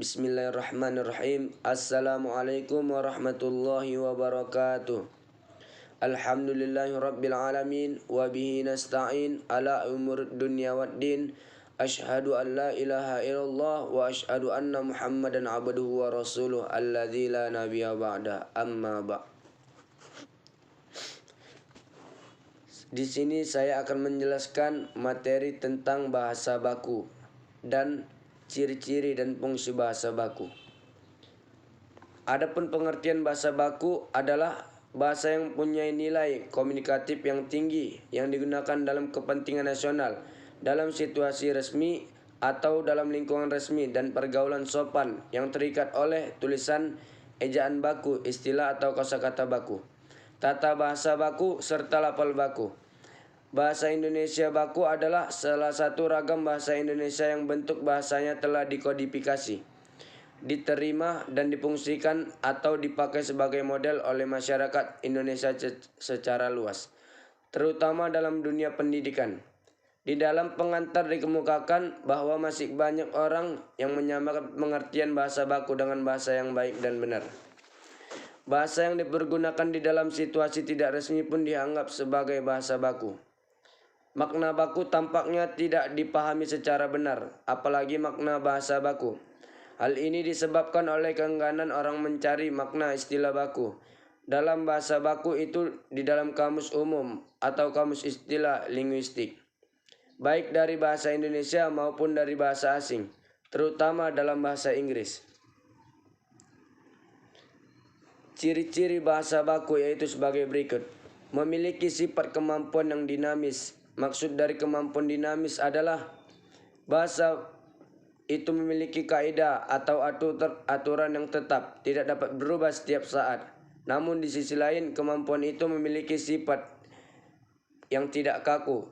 Bismillahirrahmanirrahim. Assalamualaikum warahmatullahi wabarakatuh. Alhamdulillahi rabbil alamin wa bihi nasta'in ala umur dunya waddin. Asyhadu an la ilaha illallah wa asyhadu anna Muhammadan abduhu wa rasuluh alladzi la nabiyya ba'da. Amma ba'. Di sini saya akan menjelaskan materi tentang bahasa baku dan ciri-ciri dan fungsi bahasa baku. Adapun pengertian bahasa baku adalah bahasa yang mempunyai nilai komunikatif yang tinggi yang digunakan dalam kepentingan nasional, dalam situasi resmi atau dalam lingkungan resmi dan pergaulan sopan yang terikat oleh tulisan, ejaan baku, istilah atau kosakata baku, tata bahasa baku serta lafal baku. Bahasa Indonesia baku adalah salah satu ragam bahasa Indonesia yang bentuk bahasanya telah dikodifikasi, diterima dan difungsikan atau dipakai sebagai model oleh masyarakat Indonesia secara luas, terutama dalam dunia pendidikan. Di dalam pengantar dikemukakan bahwa masih banyak orang yang menyamakan pengertian bahasa baku dengan bahasa yang baik dan benar. Bahasa yang dipergunakan di dalam situasi tidak resmi pun dianggap sebagai bahasa baku. Makna baku tampaknya tidak dipahami secara benar, apalagi makna bahasa baku. Hal ini disebabkan oleh keengganan orang mencari makna istilah baku dalam bahasa baku itu di dalam kamus umum atau kamus istilah linguistik, baik dari bahasa Indonesia maupun dari bahasa asing, terutama dalam bahasa Inggris. Ciri-ciri bahasa baku yaitu sebagai berikut. Memiliki sifat kemampuan yang dinamis. Maksud dari kemampuan dinamis adalah bahasa itu memiliki kaidah atau aturan yang tetap, tidak dapat berubah setiap saat. Namun di sisi lain, kemampuan itu memiliki sifat yang tidak kaku,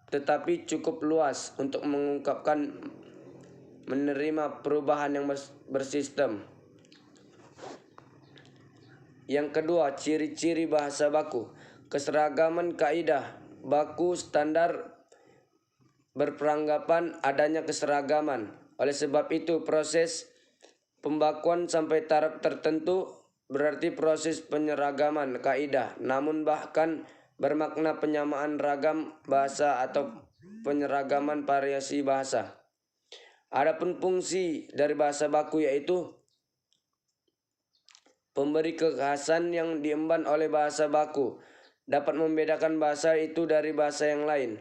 tetapi cukup luas untuk mengungkapkan, menerima perubahan yang bersistem. Yang kedua, ciri-ciri bahasa baku. Keseragaman kaidah baku standar berperanggapan adanya keseragaman. Oleh sebab itu, proses pembakuan sampai taraf tertentu berarti proses penyeragaman kaidah, namun bahkan bermakna penyamaan ragam bahasa atau penyeragaman variasi bahasa. Adapun fungsi dari bahasa baku yaitu pemberi kekhasan yang diemban oleh bahasa baku, dapat membedakan bahasa itu dari bahasa yang lain.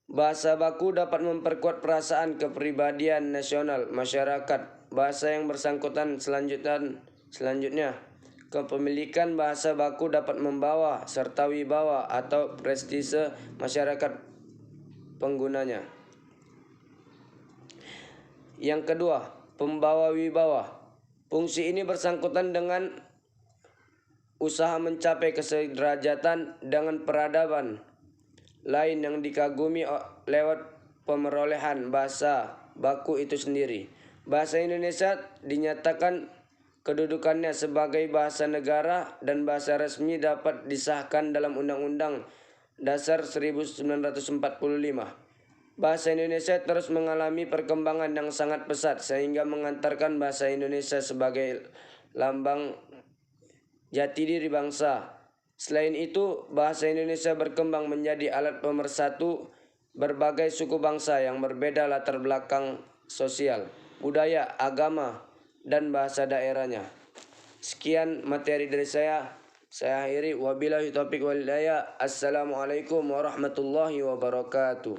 Bahasa baku dapat memperkuat perasaan kepribadian nasional masyarakat. Bahasa yang bersangkutan selanjutnya, kepemilikan bahasa baku dapat membawa serta wibawa atau prestise masyarakat penggunanya. Yang kedua, pembawa wibawa. Fungsi ini bersangkutan dengan usaha mencapai kesederajatan dengan peradaban lain yang dikagumi lewat pemerolehan bahasa baku itu sendiri. Bahasa Indonesia dinyatakan kedudukannya sebagai bahasa negara dan bahasa resmi dapat disahkan dalam Undang-Undang Dasar 1945. Bahasa Indonesia terus mengalami perkembangan yang sangat pesat sehingga mengantarkan bahasa Indonesia sebagai lambang jati diri bangsa. Selain itu, bahasa Indonesia berkembang menjadi alat pemersatu berbagai suku bangsa yang berbeda latar belakang sosial, budaya, agama, dan bahasa daerahnya. Sekian materi dari saya akhiri. Wabillahi taufiq wal hidayah. Assalamualaikum warahmatullahi wabarakatuh.